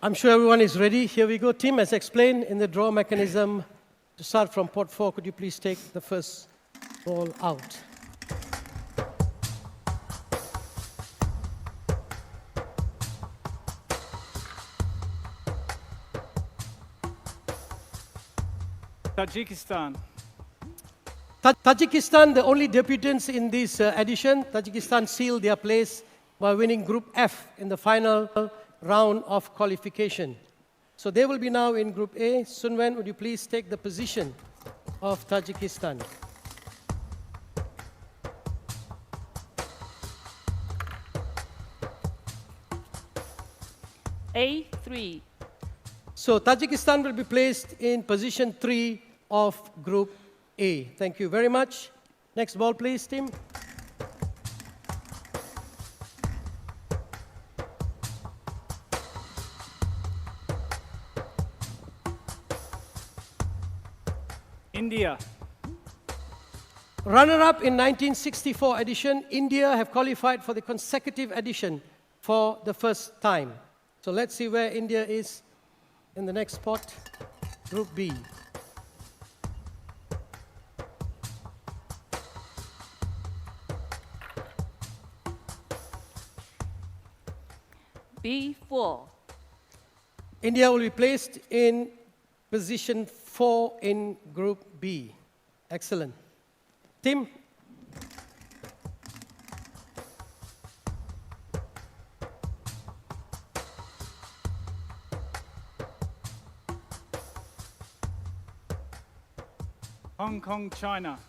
I'm sure everyone is ready. Here we go. Tim, as explained in the draw mechanism, to start from pot 4, could you please take the first ball out? Tajikistan. Tajikistan, the only debutants in this edition. Tajikistan sealed their place by winning Group F in the final round of qualification. So they will be now in Group A. Sunwen, would you please take the position of Tajikistan? A3. So Tajikistan will be placed in position 3 of Group A. Thank you very much. Next ball, please, Tim. India. Runner-up in 1964 edition, India have qualified for the consecutive edition for the first time. So let's see where India is in the next spot, Group B. B4. India will be placed in position 4 in Group B. Excellent. Tim? Hong Kong, China.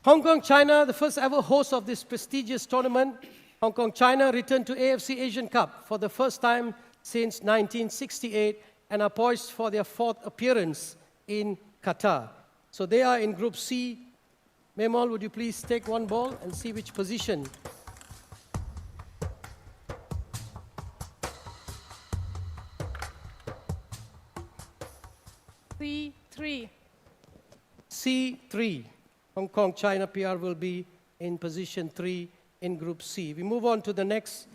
Hong Kong, China, the first ever host of this prestigious tournament. Hong Kong, China returned to AFC Asian Cup for the first time since 1968 and are poised for their 4th appearance in Qatar. So they are in Group C. Memol, would you please take one ball and see which position? C3. C3. Hong Kong, China PR will be in position 3 in Group C. We move on to the next.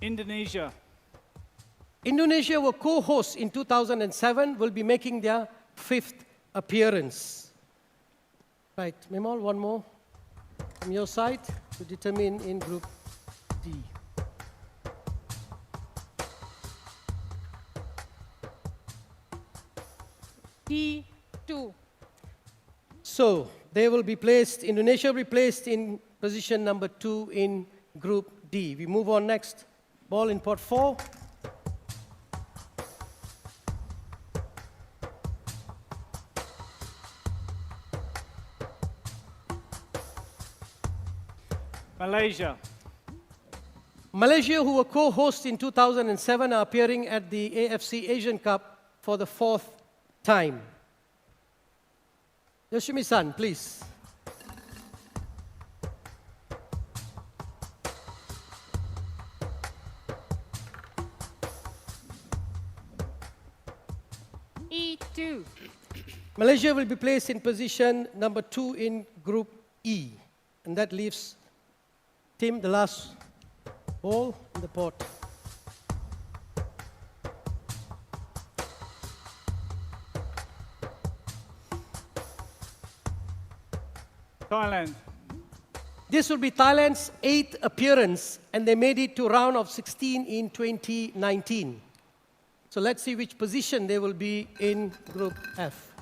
Indonesia. Indonesia were co-hosts in 2007, will be making their 5th appearance. Right, Memol, one more from your side to determine in Group D. D2. So they will be placed, Indonesia will be placed in position number 2 in Group D. We move on next. Ball in pot 4. Malaysia. Malaysia, who were co-hosts in 2007, are appearing at the AFC Asian Cup for the 4th time. Yoshimi-san, please. E2. Malaysia will be placed in position number 2 in Group E. And that leaves Tim, the last ball in the pot. Thailand. This will be Thailand's 8th appearance, and they made it to round of 16 in 2019. So let's see which position they will be in Group F.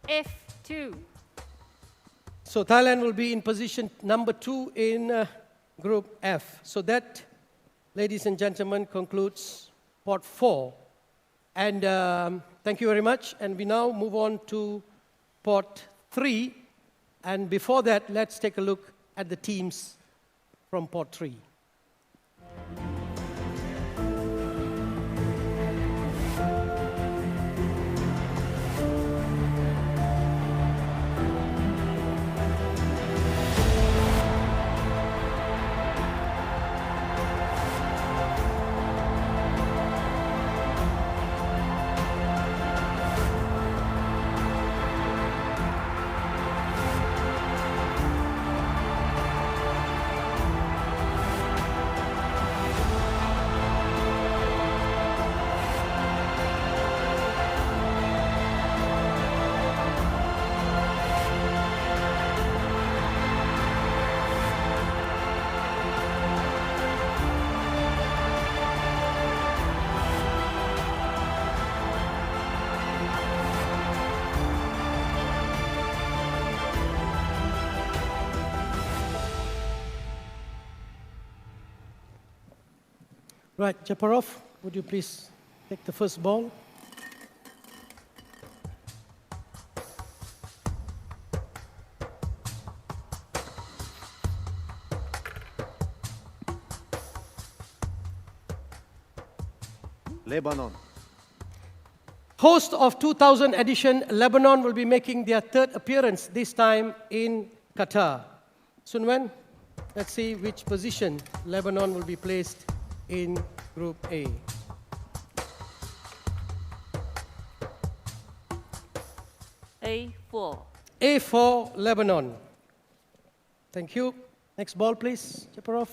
F2. So Thailand will be in position number 2 in Group F. So that, ladies and gentlemen, concludes pot 4. And thank you very much. And we now move on to pot 3. And before that, let's take a look at the teams from pot 3. Right, Japarov, would you please take the first ball? Lebanon. Host of 2000 edition, Lebanon will be making their third appearance, this time in Qatar. Sunwen, let's see which position Lebanon will be placed in Group A. A4. A for Lebanon. Thank you. Next ball, please, Japarov.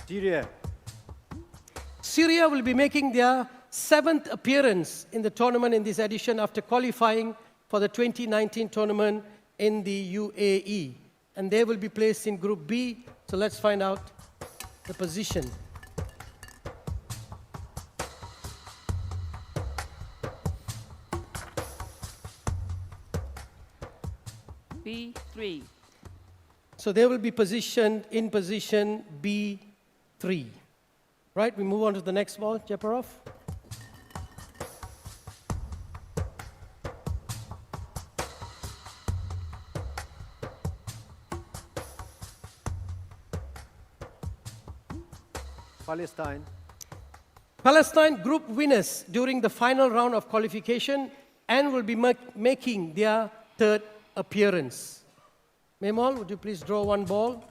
Syria. Syria will be making their seventh appearance in the tournament in this edition after qualifying for the 2019 tournament in the UAE. And they will be placed in Group B. So let's find out the position. B3. So they will be positioned in position B3. Right, we move on to the next ball, Japarov. Palestine. Palestine group winners during the final round of qualification and will be making their third appearance. Memol, would you please draw one ball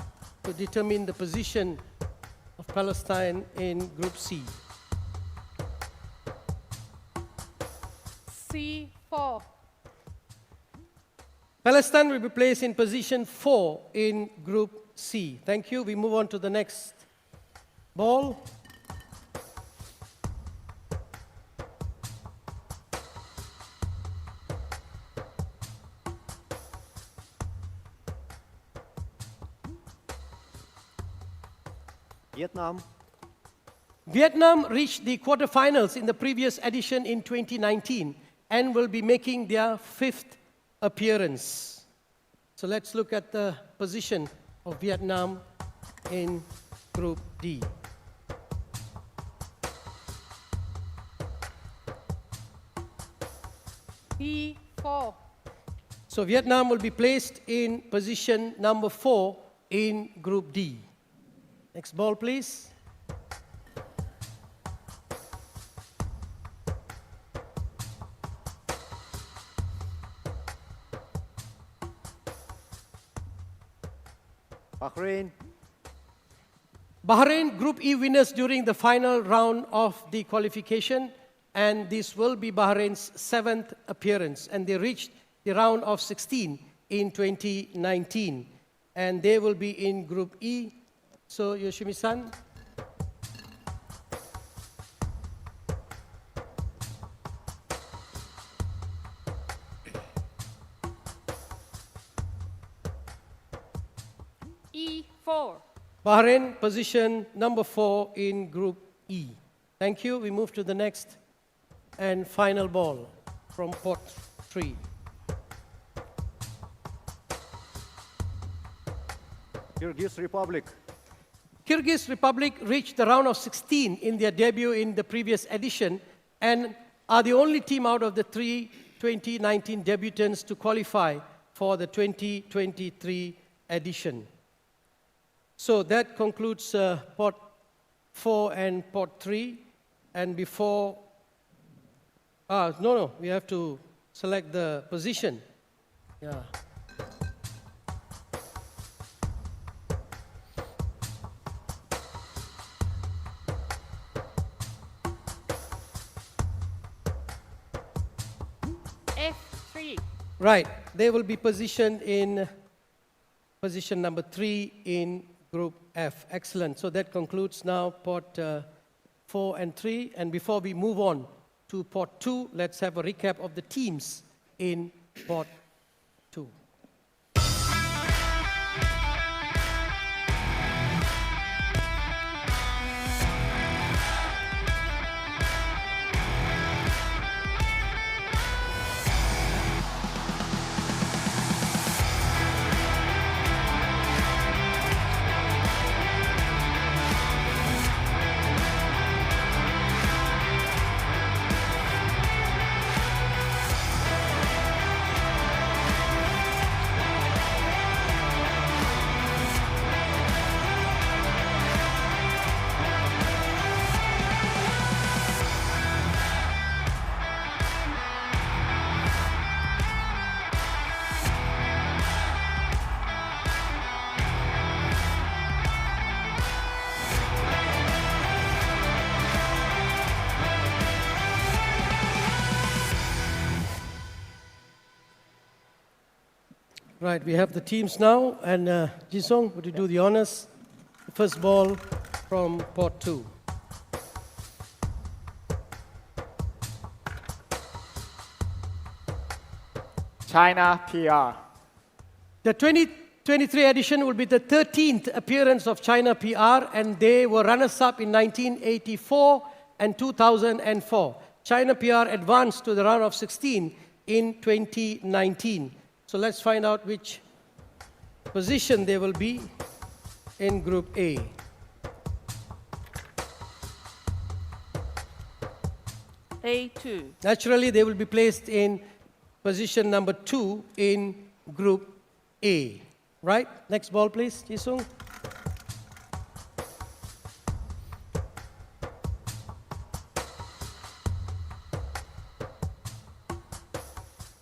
to determine the position of Palestine in Group C? C4. Palestine will be placed in position 4 in Group C. Thank you. We move on to the next ball. Vietnam. Vietnam reached the quarterfinals in the previous edition in 2019 and will be making their fifth appearance. So let's look at the position of Vietnam in Group D. B4. So Vietnam will be placed in position number 4 in Group D. Next ball, please. Bahrain. Bahrain Group E winners during the final round of the qualification, and this will be Bahrain's seventh appearance, and they reached the round of 16 in 2019, and they will be in Group E. So Yoshimi-san. E4. Bahrain, position number 4 in Group E. Thank you. We move to the next and final ball from pot 3. Kyrgyz Republic. Kyrgyz Republic reached the round of 16 in their debut in the previous edition and are the only team out of the 3 2019 debutants to qualify for the 2023 edition. So that concludes pot 4 and pot 3. And before, we have to select the position. Yeah. F3. Right, they will be positioned in position number 3 in Group F. Excellent. So that concludes now pot 4 and 3. And before we move on to pot 2, let's have a recap of the teams in pot 2. Right, we have the teams now, and Jisung, would you do the honors? The first ball from Port 2. China PR. The 2023 edition will be the 13th appearance of China PR, and they were runners-up in 1984 and 2004. China PR advanced to the round of 16 in 2019. So let's find out which position they will be in Group A. A2. Naturally, they will be placed in position number 2 in Group A. Right? Next ball, please, Jisung.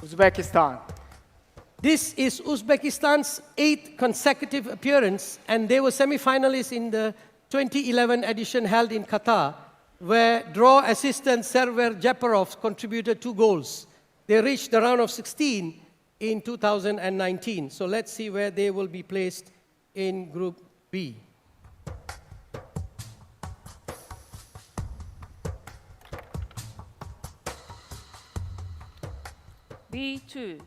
Uzbekistan. This is Uzbekistan's 8th consecutive appearance, and they were semi-finalists in the 2011 edition held in Qatar, where draw assistant Server Japarov contributed 2 goals. They reached the round of 16 in 2019. So let's see where they will be placed in Group B. B2.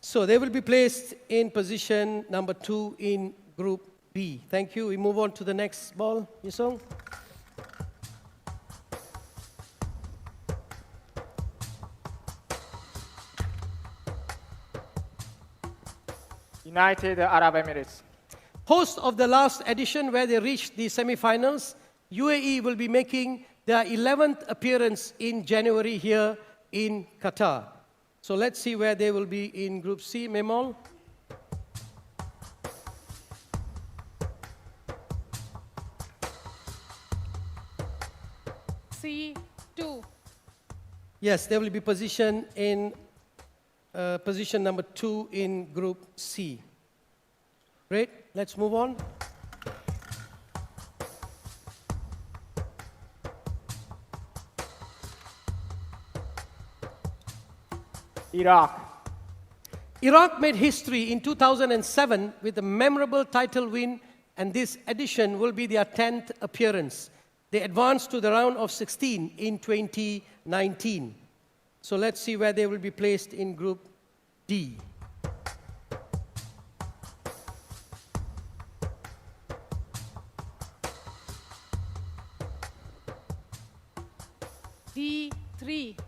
So they will be placed in position number 2 in Group B. Thank you. We move on to the next ball, Yusong. United Arab Emirates. Host of the last edition where they reached the semi-finals, UAE will be making their 11th appearance in January here in Qatar. So let's see where they will be in Group C, Memol. C2. Yes, they will be positioned in position number 2 in Group C. Great, let's move on. Iraq. Iraq made history in 2007 with a memorable title win, and this edition will be their 10th appearance. They advanced to the round of 16 in 2019. So let's see where they will be placed in Group D. D3.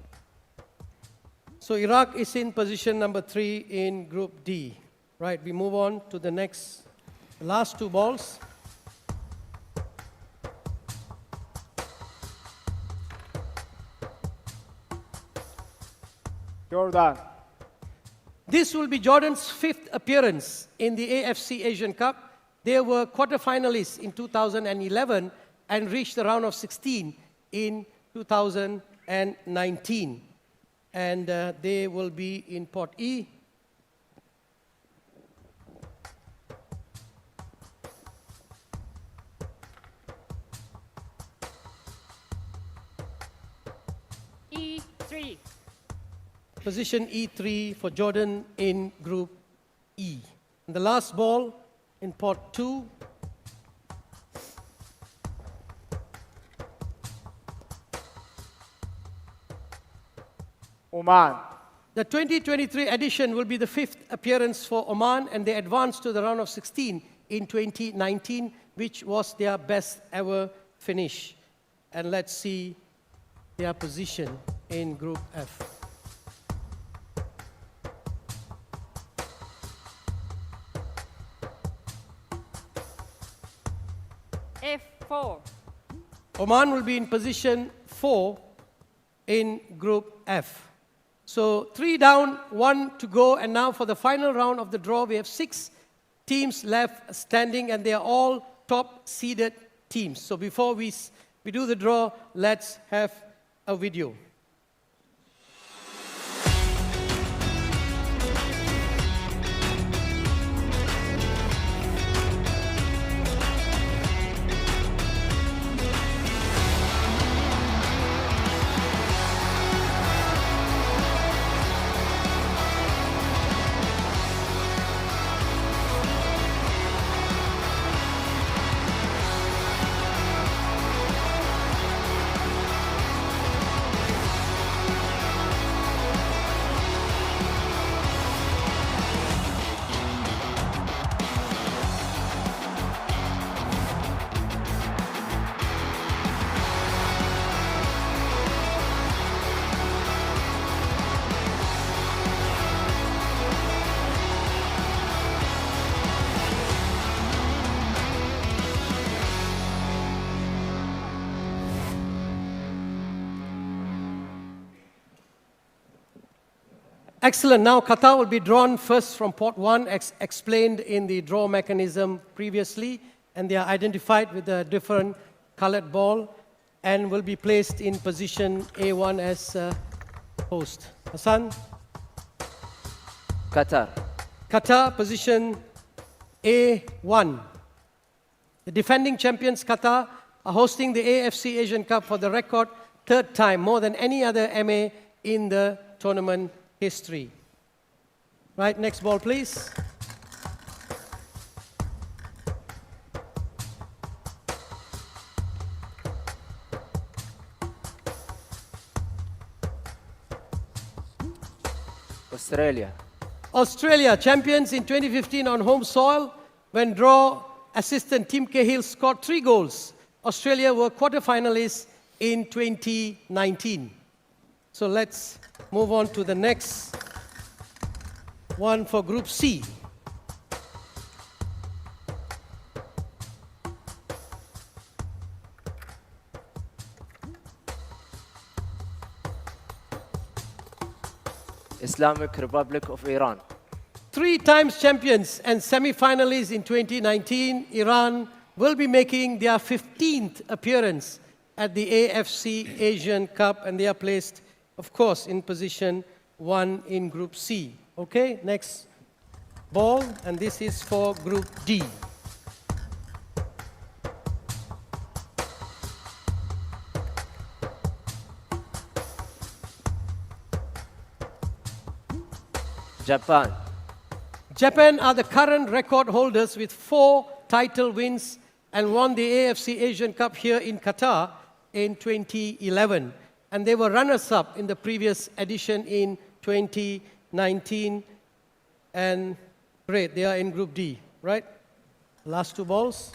So Iraq is in position number 3 in Group D. Right, we move on to the last 2 balls. Jordan. This will be Jordan's 5th appearance in the AFC Asian Cup. They were quarterfinalists in 2011 and reached the round of 16 in 2019. And they will be in Pot E. E3. Position E3 for Jordan in Group E. And the last ball in Pot 2. Oman. The 2023 edition will be the 5th appearance for Oman, and they advanced to the round of 16 in 2019, which was their best ever finish. And let's see their position in Group F. F4. Oman will be in position 4 in Group F. So 3 down, 1 to go, and now for the final round of the draw, we have 6 teams left standing, and they are all top-seeded teams. So before we do the draw, let's have a video. Excellent. Now Qatar will be drawn first from pot 1, explained in the draw mechanism previously, and they are identified with a different colored ball and will be placed in position A1 as host. Hassan? Qatar. Qatar, position A1. The defending champions, Qatar, are hosting the AFC Asian Cup for the record third time, more than any other MA in the tournament history. Right, next ball, please. Australia. Australia, champions in 2015 on home soil, when draw assistant Tim Cahill scored 3 goals. Australia were quarterfinalists in 2019. So let's move on to the next one for Group C. Islamic Republic of Iran. 3 times champions and semi-finalists in 2019, Iran will be making their 15th appearance at the AFC Asian Cup, and they are placed, of course, in position 1 in Group C. Okay, next ball, and this is for Group D. Japan. Japan are the current record holders with 4 title wins and won the AFC Asian Cup here in Qatar in 2011. And they were runners-up in the previous edition in 2019. And great, they are in Group D, right? Last 2 balls.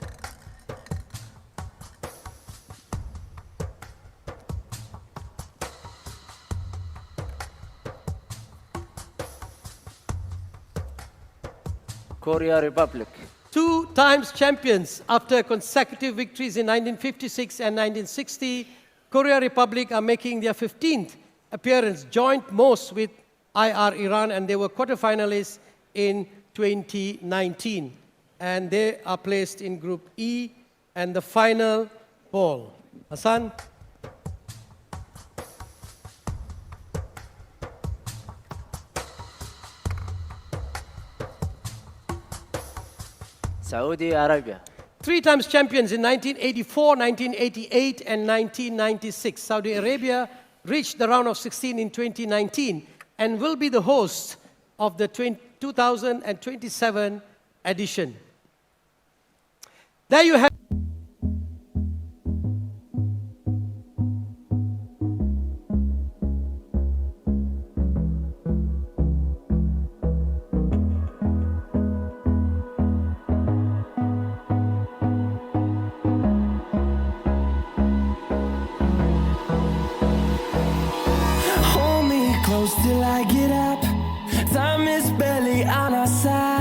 Korea Republic. 2 times champions after consecutive victories in 1956 and 1960, Korea Republic are making their 15th appearance, joint most with IR Iran, and they were quarterfinalists in 2019. And they are placed in Group E, and the final ball. Hassan? Saudi Arabia. 3 times champions in 1984, 1988, and 1996. Saudi Arabia reached the round of 16 in 2019 and will be the host of the 2027 edition. There you have Hold me close till I get up. Time is barely on our side.